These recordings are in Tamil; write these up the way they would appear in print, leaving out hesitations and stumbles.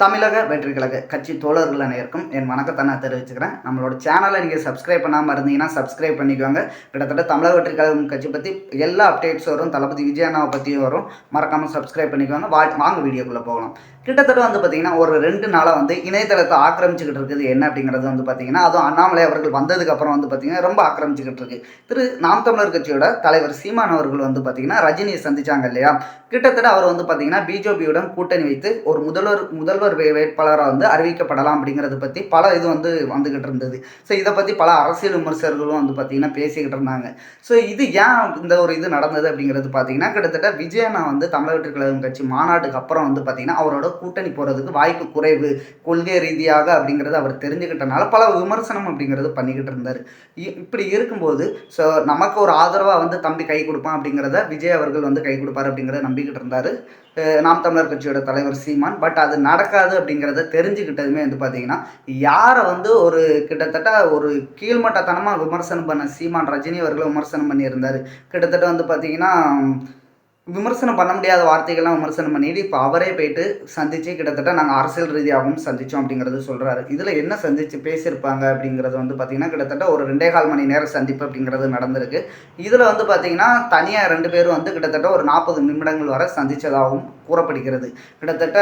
தமிழக வெற்றி கழக கட்சி தோழர்கள் அனைவருக்கும் என் வணக்கத்தை நான் தெரிவிச்சுக்கிறேன். நம்மளோட சேனலை நீங்கள் சப்ஸ்கிரைப் பண்ணாமல் இருந்தீங்கன்னா சப்ஸ்கிரைப் பண்ணிக்கோங்க. கிட்டத்தட்ட தமிழக வெற்றி கழகம் கட்சி பற்றி எல்லா அப்டேட்ஸ் வரும், தளபதி விஜய் அண்ணாவை பற்றியும் வரும். மறக்காமல் சப்ஸ்கிரைப் பண்ணிக்கோங்க. வாங்க வீடியோக்குள்ளே போகலாம். கிட்டத்தட்ட பார்த்தீங்கன்னா ஒரு 2 நாளாக இணையதளத்தை ஆக்கிரமிச்சுக்கிட்டு இருக்குது. என்ன அப்படிங்கிறது பார்த்தீங்கன்னா, அதுவும் அண்ணாமலை அவர்கள் வந்ததுக்கப்புறம் பார்த்தீங்கன்னா ரொம்ப ஆக்கிரமிச்சுக்கிட்டு இருக்கு. நாம் தமிழர் கட்சியோட தலைவர் சீமான் அவர்கள் பார்த்தீங்கன்னா ரஜினியை சந்திச்சாங்க இல்லையா. கிட்டத்தட்ட அவர் பார்த்தீங்கன்னா பிஜேபியுடன் கூட்டணி வைத்து ஒரு முதல்வர் வேட்பாளராக அறிவிக்கப்படலாம் அப்படிங்கிறத பற்றி பல இது வந்துகிட்டு இருந்தது. ஸோ இதை பற்றி பல அரசியல் விமர்சகர்களும் பார்த்தீங்கன்னா பேசிக்கிட்டு இருந்தாங்க. ஸோ இது ஏன் இந்த ஒரு இது நடந்தது அப்படிங்கிறது பார்த்தீங்கன்னா, கிட்டத்தட்ட விஜயண்ணா தமிழக வெற்றி கழகம் கட்சி மாநாட்டுக்கு அப்புறம் பார்த்தீங்கன்னா அவரோட கூட்டணி போகிறதுக்கு வாய்ப்பு குறைவு, கொள்கை ரீதியாக அப்படிங்கிறது அவர் தெரிஞ்சுக்கிட்டனால பல விமர்சனம் அப்படிங்கிறது பண்ணிக்கிட்டு இருந்தார். இப்படி இருக்கும்போது ஸோ நமக்கு ஒரு ஆதரவாக தம்பி கை கொடுப்பான் அப்படிங்கிறத விஜய் அவர்கள் கை கொடுப்பார் அப்படிங்கிறத நம்பிக்கிட்டு இருந்தார் நாம் தமிழர் கட்சியோட தலைவர் சீமான். பட் அது நடக்காது அப்படிங்கிறத தெரிஞ்சுக்கிட்டதுமே பார்த்தீங்கன்னா, யாரை ஒரு கிட்டத்தட்ட ஒரு கீழ்மட்டத்தனமாக விமர்சனம் பண்ண சீமான் ரஜினி அவர்களை விமர்சனம் பண்ணியிருந்தார். கிட்டத்தட்ட பார்த்தீங்கன்னா விமர்சனம் பண்ண முடியாத வார்த்தைகள்லாம் விமர்சனம் பண்ணிட்டு இப்போ அவரே போயிட்டு சந்தித்து கிட்டத்தட்ட நாங்கள் அரசியல் ரீதியாகவும் சந்தித்தோம் அப்படிங்கிறது சொல்கிறாரு. இதில் என்ன சந்தித்து பேசியிருப்பாங்க அப்படிங்கிறது பார்த்திங்கன்னா கிட்டத்தட்ட ஒரு 2.25 மணி நேரம் சந்திப்பு அப்படிங்கிறது நடந்திருக்கு. இதில் பார்த்திங்கன்னா தனியாக 2 பேரும் கிட்டத்தட்ட ஒரு 40 நிமிடங்கள் வரை சந்தித்ததாகவும் கூறப்படுகிறது. கிட்டத்தட்ட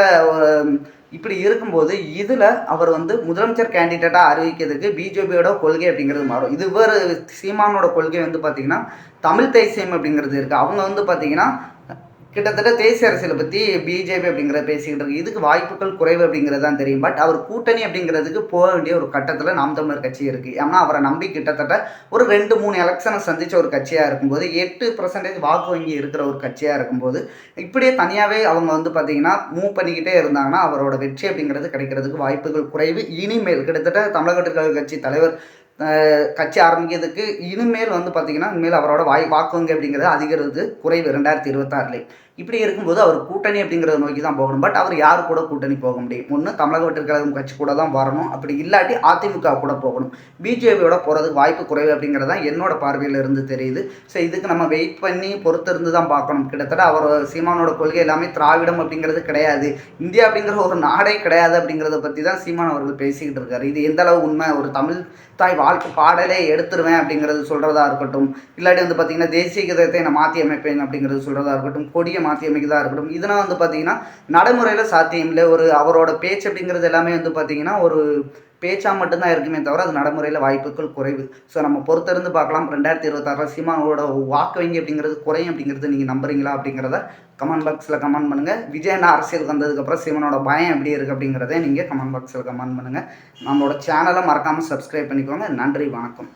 இப்படி இருக்கும்போது இதில் அவர் முதலமைச்சர் கேண்டிடேட்டாக அறிவிக்கிறதுக்கு பிஜேபியோட கொள்கை அப்படிங்கிறது மாறும். இது வேறு சீமானோட கொள்கை பார்த்திங்கன்னா தமிழ் தேசியம் அப்படிங்கிறது இருக்குது. அவங்க பார்த்திங்கன்னா கிட்டத்தட்ட தேசிய அரசியலை பற்றி பிஜேபி அப்படிங்கிறத பேசிக்கிட்டு இருக்கு. இதுக்கு வாய்ப்புகள் குறைவு அப்படிங்கிறது தான் தெரியும். பட் அவர் கூட்டணி அப்படிங்கிறதுக்கு போக வேண்டிய ஒரு கட்டத்தில் நாம் தமிழர் கட்சி இருக்குது. ஏன்னா அவரை நம்பி கிட்டத்தட்ட ஒரு 2-3 எலெக்ஷனை சந்தித்த ஒரு கட்சியாக இருக்கும்போது 8% வாக்கு வங்கி இருக்கிற ஒரு கட்சியாக இருக்கும்போது இப்படியே தனியாகவே அவங்க பார்த்திங்கன்னா மூவ் பண்ணிக்கிட்டே இருந்தாங்கன்னா அவரோட வெற்றி அப்படிங்கிறது கிடைக்கிறதுக்கு வாய்ப்புகள் குறைவு. இனிமேல் கிட்டத்தட்ட தமிழக வெற்றி கழக கட்சி தலைவர் கட்சி ஆரம்பிக்கிறதுக்கு இனிமேல் பார்த்திங்கன்னா இனிமேல் அவரோட வாக்கு வங்கி அப்படிங்கிறது அதிகரிக்கிறது குறைவு 2026. இப்படி இருக்கும்போது அவர் கூட்டணி அப்படிங்கிறத நோக்கி தான் போகணும். பட் அவர் யார் கூட கூட்டணி போக முடியும்? ஒன்று தமிழக வெற்றி கழகம் கட்சி கூட தான் வரணும். அப்படி இல்லாட்டி அதிமுக கூட போகணும். பிஜேபியோட போகிறதுக்கு வாய்ப்பு குறைவு அப்படிங்கிறது தான் என்னோட பார்வையில் இருந்து தெரியுது. ஸோ இதுக்கு நம்ம வெயிட் பண்ணி பொறுத்திருந்து தான் பார்க்கணும். கிட்டத்தட்ட அவர் சீமானோட கொள்கை எல்லாமே திராவிடம் அப்படிங்கிறது கிடையாது, இந்தியா அப்படிங்கிற ஒரு நாடே கிடையாது அப்படிங்கிறத பற்றி தான் சீமான் அவர்கள் பேசிக்கிட்டு இருக்காரு. இது எந்த அளவு உண்மை? ஒரு தமிழ் தாய் வாழ்க்கை பாடலே எடுத்துருவேன் அப்படிங்கிறது சொல்கிறதா இருக்கட்டும், இல்லாட்டி பார்த்திங்கன்னா தேசிய கீதத்தை நான் மாற்றி அமைப்பேன் அப்படிங்கிறது சொல்கிறதா இருக்கட்டும், கொடியை மாற்றி அமைக்கிறதா இருக்கட்டும், இதெல்லாம் பார்த்திங்கன்னா நடைமுறையில் சாத்தியம் இல்லை. ஒரு அவரோட பேச்சு அப்படிங்கிறது எல்லாமே பார்த்திங்கன்னா ஒரு பேச்சாக மட்டும்தான் இருக்குமே தவிர அது நடைமுறையில் வாய்ப்புகள் குறைவு. ஸோ நம்ம பொறுத்திருந்து பார்க்கலாம். 2026 சீமானோட வாக்கு வங்கி அப்படிங்கிறது குறையும் அப்படிங்கிறது நீங்கள் நம்புறீங்களா அப்படிங்கிறத கமெண்ட் பாக்ஸில் கமெண்ட் பண்ணுங்கள். விஜயண்ணா அரசியல் வந்ததுக்கப்புறம் சீமானோட பயம் எப்படி இருக்குது அப்படிங்கிறத நீங்கள் கமெண்ட் பாக்ஸில் கமெண்ட் பண்ணுங்கள். நம்மளோட சேனலை மறக்காமல் சப்ஸ்கிரைப் பண்ணிக்கோங்க. நன்றி, வணக்கம்.